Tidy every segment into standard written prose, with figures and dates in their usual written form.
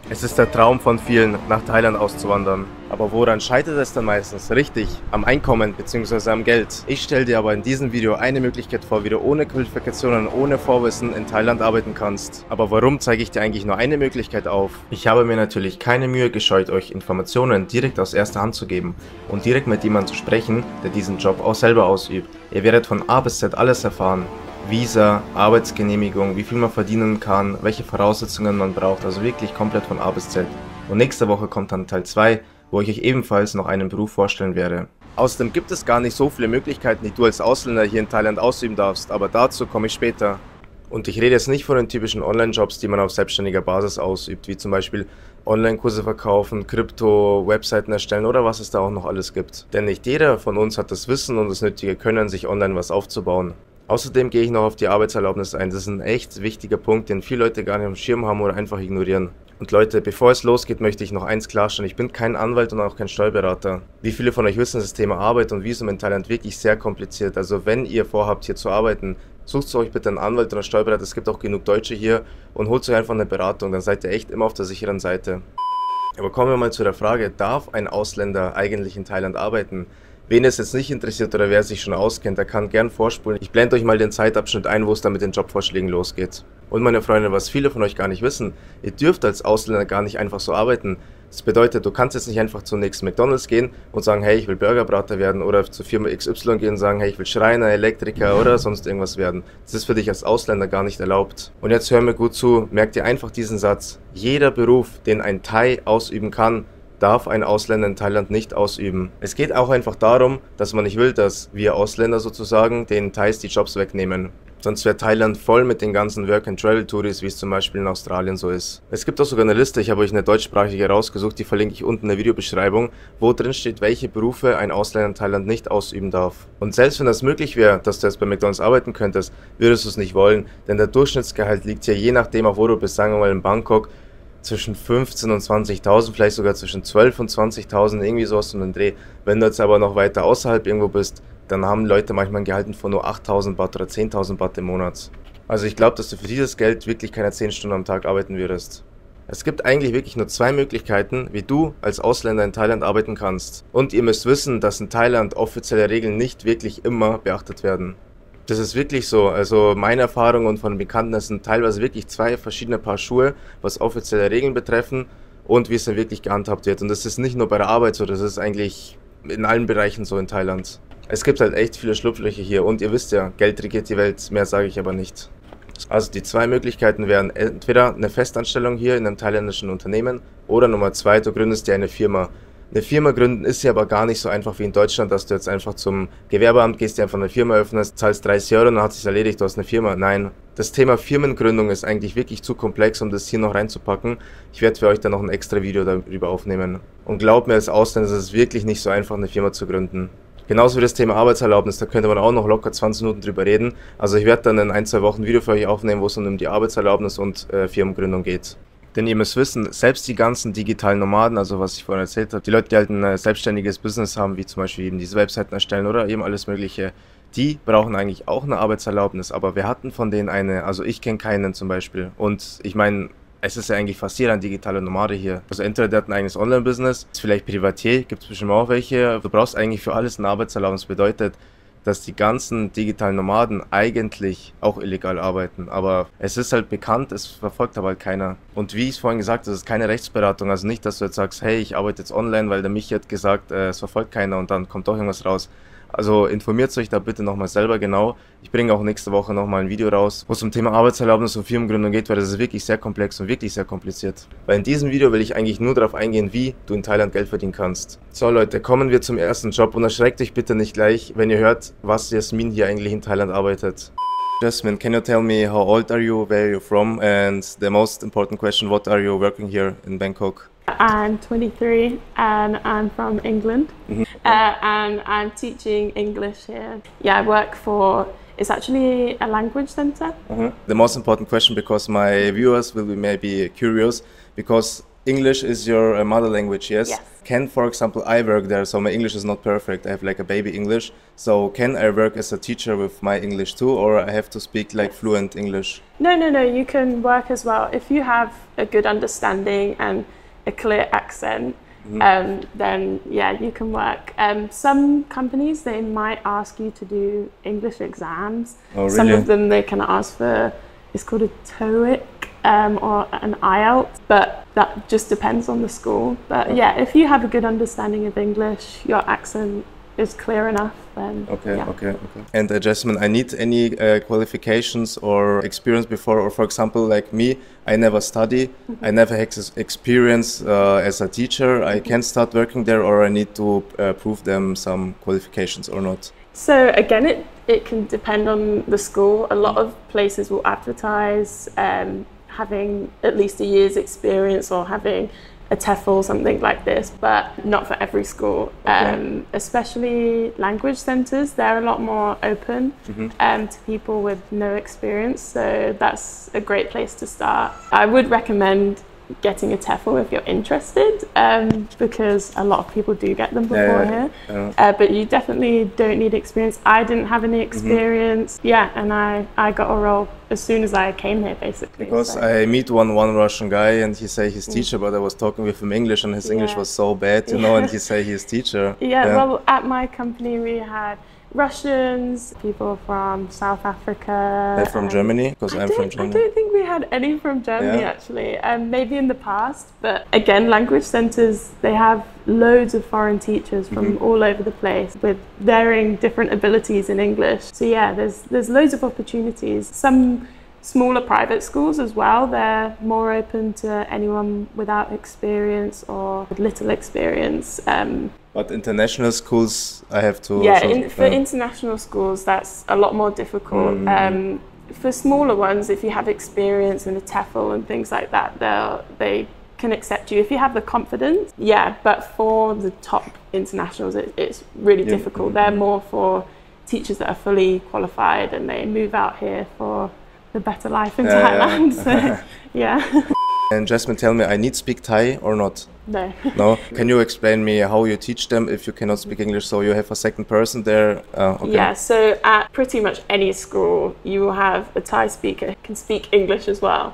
Es ist der Traum von vielen, nach Thailand auszuwandern. Aber woran scheitert es dann meistens? Richtig, am Einkommen bzw. am Geld. Ich stelle dir aber in diesem Video eine Möglichkeit vor, wie du ohne Qualifikationen, ohne Vorwissen in Thailand arbeiten kannst. Aber warum zeige ich dir eigentlich nur eine Möglichkeit auf? Ich habe mir natürlich keine Mühe gescheut, euch Informationen direkt aus erster Hand zu geben und direkt mit jemandem zu sprechen, der diesen Job auch selber ausübt. Ihr werdet von A bis Z alles erfahren. Visa, Arbeitsgenehmigung, wie viel man verdienen kann, welche Voraussetzungen man braucht, also wirklich komplett von A bis Z. Und nächste Woche kommt dann Teil 2, wo ich euch ebenfalls noch einen Beruf vorstellen werde. Außerdem gibt es gar nicht so viele Möglichkeiten, die du als Ausländer hier in Thailand ausüben darfst, aber dazu komme ich später. Und ich rede jetzt nicht von den typischen Online-Jobs, die man auf selbstständiger Basis ausübt, wie zum Beispiel Online-Kurse verkaufen, Krypto, Webseiten erstellen oder was es da auch noch alles gibt. Denn nicht jeder von uns hat das Wissen und das nötige Können, sich online was aufzubauen. Außerdem gehe ich noch auf die Arbeitserlaubnis ein. Das ist ein echt wichtiger Punkt, den viele Leute gar nicht am Schirm haben oder einfach ignorieren. Und Leute, bevor es losgeht, möchte ich noch eins klarstellen. Ich bin kein Anwalt und auch kein Steuerberater. Wie viele von euch wissen, ist das Thema Arbeit und Visum in Thailand wirklich sehr kompliziert. Also wenn ihr vorhabt, hier zu arbeiten, sucht euch bitte einen Anwalt oder einen Steuerberater. Es gibt auch genug Deutsche hier und holt euch einfach eine Beratung. Dann seid ihr echt immer auf der sicheren Seite. Aber kommen wir mal zu der Frage, darf ein Ausländer eigentlich in Thailand arbeiten? Wen es jetzt nicht interessiert oder wer sich schon auskennt, der kann gern vorspulen. Ich blende euch mal den Zeitabschnitt ein, wo es dann mit den Jobvorschlägen losgeht. Und meine Freunde, was viele von euch gar nicht wissen, ihr dürft als Ausländer gar nicht einfach so arbeiten. Das bedeutet, du kannst jetzt nicht einfach zum nächsten McDonald's gehen und sagen, hey, ich will Burgerbrater werden oder zur Firma XY gehen und sagen, hey, ich will Schreiner, Elektriker oder sonst irgendwas werden. Das ist für dich als Ausländer gar nicht erlaubt. Und jetzt hör mir gut zu, merkt dir einfach diesen Satz. Jeder Beruf, den ein Thai ausüben kann, darf ein Ausländer in Thailand nicht ausüben. Es geht auch einfach darum, dass man nicht will, dass wir Ausländer sozusagen den Thais die Jobs wegnehmen. Sonst wäre Thailand voll mit den ganzen Work-and-Travel-Touris, wie es zum Beispiel in Australien so ist. Es gibt auch sogar eine Liste, ich habe euch eine deutschsprachige rausgesucht, die verlinke ich unten in der Videobeschreibung, wo drin steht, welche Berufe ein Ausländer in Thailand nicht ausüben darf. Und selbst wenn das möglich wäre, dass du jetzt bei McDonald's arbeiten könntest, würdest du es nicht wollen, denn der Durchschnittsgehalt liegt hier je nachdem, auch wo du bist, sagen wir mal in Bangkok, zwischen 15.000 und 20.000, vielleicht sogar zwischen 12.000 und 20.000, irgendwie sowas um den Dreh. Wenn du jetzt aber noch weiter außerhalb irgendwo bist, dann haben Leute manchmal ein Gehalt von nur 8.000 Baht oder 10.000 Baht im Monat. Also ich glaube, dass du für dieses Geld wirklich keine 10 Stunden am Tag arbeiten würdest. Es gibt eigentlich wirklich nur zwei Möglichkeiten, wie du als Ausländer in Thailand arbeiten kannst. Und ihr müsst wissen, dass in Thailand offizielle Regeln nicht wirklich immer beachtet werden. Das ist wirklich so, also meine Erfahrung und von Bekannten, das sind teilweise wirklich zwei verschiedene Paar Schuhe, was offizielle Regeln betreffen und wie es dann wirklich gehandhabt wird. Und das ist nicht nur bei der Arbeit so, das ist eigentlich in allen Bereichen so in Thailand. Es gibt halt echt viele Schlupflöcher hier und ihr wisst ja, Geld regiert die Welt, mehr sage ich aber nicht. Also die zwei Möglichkeiten wären entweder eine Festanstellung hier in einem thailändischen Unternehmen oder Nummer zwei, du gründest dir eine Firma. Eine Firma gründen ist ja aber gar nicht so einfach wie in Deutschland, dass du jetzt einfach zum Gewerbeamt gehst, dir einfach eine Firma öffnest, zahlst 30 Euro und dann hat sich's erledigt, du hast eine Firma. Nein, das Thema Firmengründung ist eigentlich wirklich zu komplex, um das hier noch reinzupacken. Ich werde für euch dann noch ein extra Video darüber aufnehmen. Und glaubt mir, als Ausländer ist es wirklich nicht so einfach, eine Firma zu gründen. Genauso wie das Thema Arbeitserlaubnis, da könnte man auch noch locker 20 Minuten drüber reden. Also ich werde dann in 1-2 Wochen ein Video für euch aufnehmen, wo es um die Arbeitserlaubnis und Firmengründung geht. Denn ihr müsst wissen, selbst die ganzen digitalen Nomaden, also was ich vorhin erzählt habe, die Leute, die halt ein selbstständiges Business haben, wie zum Beispiel eben diese Webseiten erstellen oder eben alles mögliche, die brauchen eigentlich auch eine Arbeitserlaubnis. Aber wir hatten von denen eine, also ich kenne keinen zum Beispiel. Und ich meine, es ist ja eigentlich fast jeder ein digitaler Nomade hier. Also entweder der hat ein eigenes Online-Business, ist vielleicht Privatier, gibt es bestimmt auch welche. Du brauchst eigentlich für alles eine Arbeitserlaubnis, bedeutet, dass die ganzen digitalen Nomaden eigentlich auch illegal arbeiten. Aber es ist halt bekannt, es verfolgt aber halt keiner. Und wie ich es vorhin gesagt habe, es ist keine Rechtsberatung. Also nicht, dass du jetzt sagst, hey, ich arbeite jetzt online, weil der Michi hat gesagt, es verfolgt keiner und dann kommt doch irgendwas raus. Also informiert euch da bitte nochmal selber genau. Ich bringe auch nächste Woche nochmal ein Video raus, wo es zum Thema Arbeitserlaubnis und Firmengründung geht, weil das ist wirklich sehr komplex und wirklich sehr kompliziert. Weil in diesem Video will ich eigentlich nur darauf eingehen, wie du in Thailand Geld verdienen kannst. So Leute, kommen wir zum ersten Job und erschreckt euch bitte nicht gleich, wenn ihr hört, was Jasmin hier eigentlich in Thailand arbeitet. Jasmin, can you tell me how old are you, where are you from, and the most important question, what are you working here in Bangkok? I'm 23 and I'm from England and I'm teaching English here. Yeah, I work for, it's actually a language center. The most important question, because my viewers will be maybe curious, because English is your mother language, yes? Yes. Can, for example, I work there, so my English is not perfect. I have like a baby English. So can I work as a teacher with my English too, or I have to speak like fluent English? No, you can work as well. If you have a good understanding and a clear accent, then yeah, you can work. Some companies, they might ask you to do English exams. Oh, really? Some of them, they can ask for, it's called a TOEIC or an IELTS, but that just depends on the school. But yeah, if you have a good understanding of English, your accent is clear enough, then Okay, yeah. okay. And Jasmine, I need any qualifications or experience before, or for example, like me, I never study, I never had experience as a teacher. I can start working there, or I need to prove them some qualifications or not? So again, it can depend on the school. A lot of places will advertise having at least a year's experience or having a TEFL, something like this, but not for every school. Okay. Especially language centres, they're a lot more open to people with no experience, so that's a great place to start. I would recommend getting a TEFL if you're interested, because a lot of people do get them before here. But you definitely don't need experience. I didn't have any experience, and I got a role as soon as I came here, basically. Because so. I meet one Russian guy and he say he's teacher, but I was talking with him English and his English was so bad, you know, and he say he's teacher. Well, at my company we had Russians, people from South Africa. They're from Germany? Because I'm from Germany. I don't think we had any from Germany actually, maybe in the past. But again, language centres, they have loads of foreign teachers from all over the place with varying different abilities in English. So yeah, there's loads of opportunities. Some smaller private schools as well, they're more open to anyone without experience or with little experience. But international schools, I have to... For international schools, that's a lot more difficult. For smaller ones, if you have experience in a TEFL and things like that, they can accept you if you have the confidence. Yeah, but for the top internationals, it's really difficult. They're more for teachers that are fully qualified and they move out here for the better life in Thailand. So, yeah. And Jasmine, tell me, I need to speak Thai or not? No. No? Can you explain me how you teach them if you cannot speak English, so you have a second person there? Okay. Yeah, so at pretty much any school, you will have a Thai speaker who can speak English as well.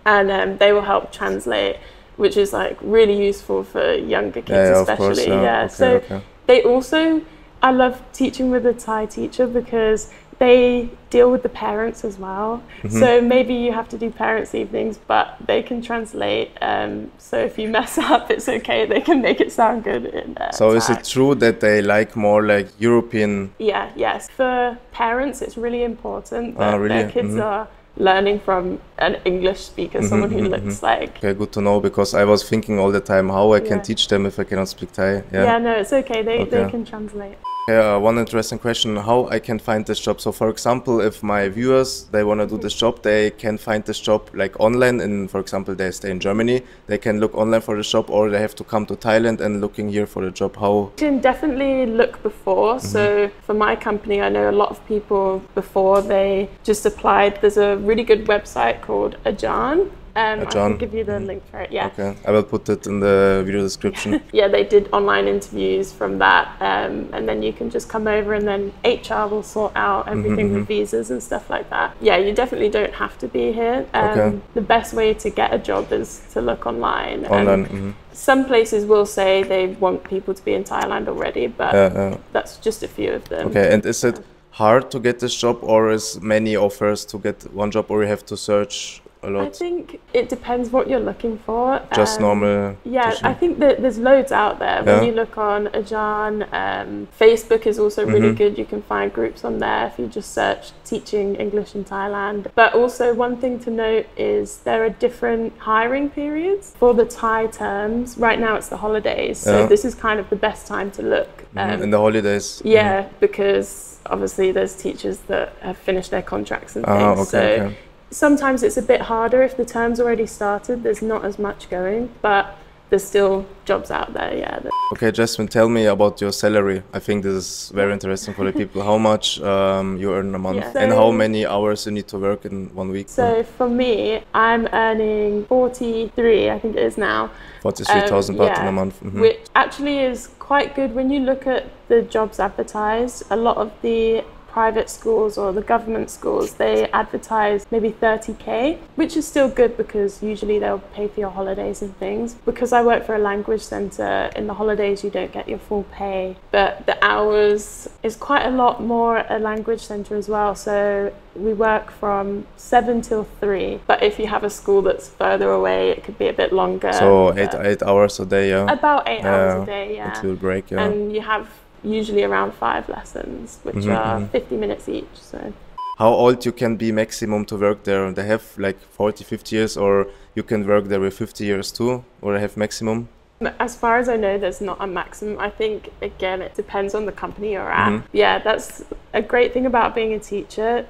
And they will help translate, which is like really useful for younger kids especially. Of course, They also, I love teaching with a Thai teacher because they deal with the parents as well. So maybe you have to do parents' evenings, but they can translate. So if you mess up, it's okay. They can make it sound good in So Thai. is it true that they like more like European? Yes. For parents, it's really important that really? their kids are learning from an English speaker, someone who looks like... Okay, good to know, because I was thinking all the time how I can teach them if I cannot speak Thai. Yeah, no, it's okay. They can translate. One interesting question, how I can find this job. So for example, if my viewers, they want to do this job, they can find this job like online, and for example, they stay in Germany, they can look online for the job, or they have to come to Thailand and looking here for the job. How? You can definitely look before. So for my company, I know a lot of people before they just applied. There's a really good website called Ajan. I can give you the link for it, Okay, I will put it in the video description. They did online interviews from that, and then you can just come over and then HR will sort out everything with visas and stuff like that. Yeah, you definitely don't have to be here. The best way to get a job is to look online. Some places will say they want people to be in Thailand already, but that's just a few of them. Okay, and is it hard to get this job, or is many offers to get one job, or you have to search a lot? I think it depends what you're looking for. Just normal. Yeah, teaching. I think that there's loads out there. When you look on Ajan, Facebook is also really good. You can find groups on there if you just search teaching English in Thailand. But also one thing to note is there are different hiring periods for the Thai terms. Right now it's the holidays, so this is kind of the best time to look. In the holidays? Yeah, because obviously there's teachers that have finished their contracts and things. Sometimes it's a bit harder if the term's already started, there's not as much going, but there's still jobs out there, yeah. Okay, Jasmine, tell me about your salary. I think this is very interesting for the people. How much you earn a month, Yeah. and how many hours you need to work in 1 week? So for me, I'm earning 43, I think it is now. 43,000 baht in a month. Which actually is quite good when you look at the jobs advertised. A lot of the private schools or the government schools, they advertise maybe 30k, which is still good because usually they'll pay for your holidays and things. Because I work for a language centre, in the holidays you don't get your full pay, but the hours is quite a lot more at a language centre as well. So we work from 7 till 3, but if you have a school that's further away, it could be a bit longer. So 8 hours a day, yeah? About 8 hours a day, yeah. Until break, yeah. And you have usually around 5 lessons, which are 50 minutes each. So how old you can be maximum to work there? They have like 40, 50 years, or you can work there with 50 years too, or have maximum? As far as I know, there's not a maximum. I think, again, it depends on the company you're at. Yeah, that's a great thing about being a teacher.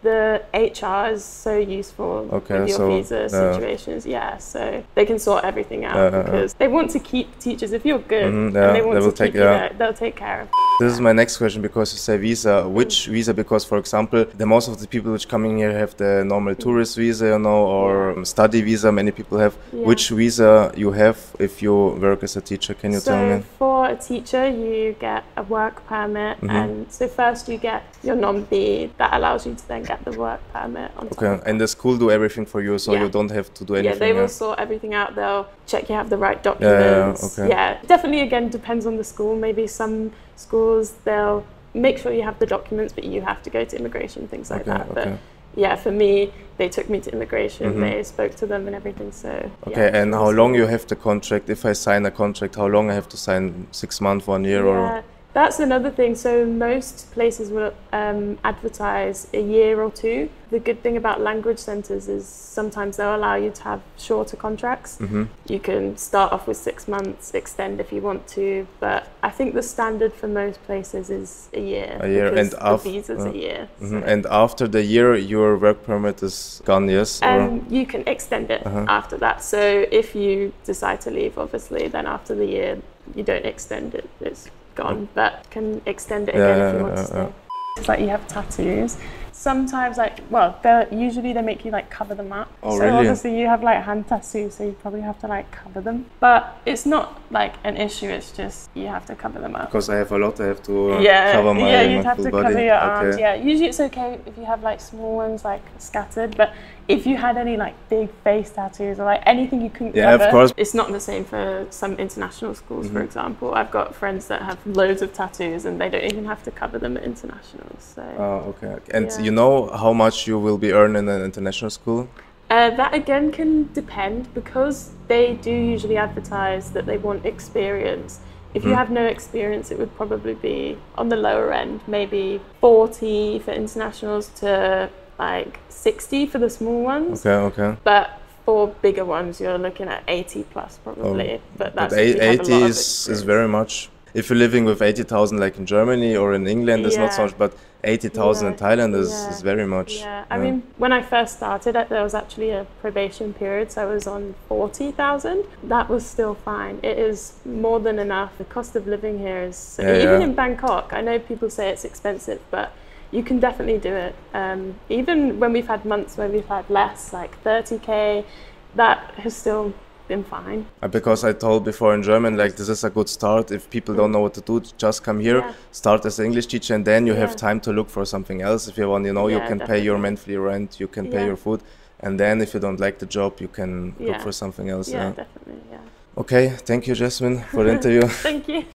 The HR is so useful with your visa situations. Yeah, so they can sort everything out because they want to keep teachers. If you're good, and they want to keep you there, they'll take care of. This is my next question, because you say visa. Which visa? Because, for example, most of the people which coming here have the normal tourist visa, you know, or study visa. Many people have. Which visa you have if you work as a teacher? Can you tell me? So for a teacher, you get a work permit, and so first you get your non-B that allows you to then get the work permit on top of that. And the school do everything for you, so you don't have to do anything. Yeah, they will sort everything out. They'll check you have the right documents. Yeah, definitely, again, depends on the school. Maybe some schools, they'll make sure you have the documents, but you have to go to immigration, things like that. But yeah, for me, they took me to immigration, they spoke to them and everything, so... Okay, and how long you have the contract? If I sign a contract, how long I have to sign? 6 months, 1 year, or...? That's another thing. So most places will advertise a year or 2. The good thing about language centres is sometimes they'll allow you to have shorter contracts. You can start off with 6 months, extend if you want to, but I think the standard for most places is a year. A year, and the visa's a year. So. And after the year, your work permit is gone, yes? You can extend it after that. So if you decide to leave, obviously, then after the year, you don't extend it. It's gone, but can extend it again if you want to stay. It's like you have tattoos. Sometimes, like, well, usually they make you like cover them up. Oh, so really? obviously you have like hand tattoos, so you probably have to like cover them. But it's not like an issue. It's just you have to cover them up. Because I have a lot, I have to cover my you'd have to full body. Cover your arms. Yeah, usually it's okay if you have like small ones like scattered, but if you had any like big face tattoos or like anything you couldn't cover, of course. It's not the same for some international schools, for example. I've got friends that have loads of tattoos and they don't even have to cover them at internationals. So. Oh, okay. And you know how much you will be earning in an international school? That again can depend, because they do usually advertise that they want experience. If you have no experience, it would probably be on the lower end, maybe 40 for internationals to like 60 for the small ones. Okay. But for bigger ones, you're looking at 80 plus probably. But that's 80 is very much. If you're living with 80,000 like in Germany or in England, it's not so much, but 80,000 in Thailand is very much. Yeah, I mean, when I first started, there was actually a probation period, so I was on 40,000. That was still fine. It is more than enough. The cost of living here is, even in Bangkok, I know people say it's expensive, but you can definitely do it. Even when we've had months where we've had less, like 30k, that has still been fine. Because I told before in German, like, this is a good start. If people don't know what to do, just come here, start as an English teacher, and then you have time to look for something else. If you want, you know, you can pay your monthly rent, you can pay your food, and then if you don't like the job, you can look for something else. Yeah, definitely, Okay, thank you, Jasmine, for the interview. Thank you.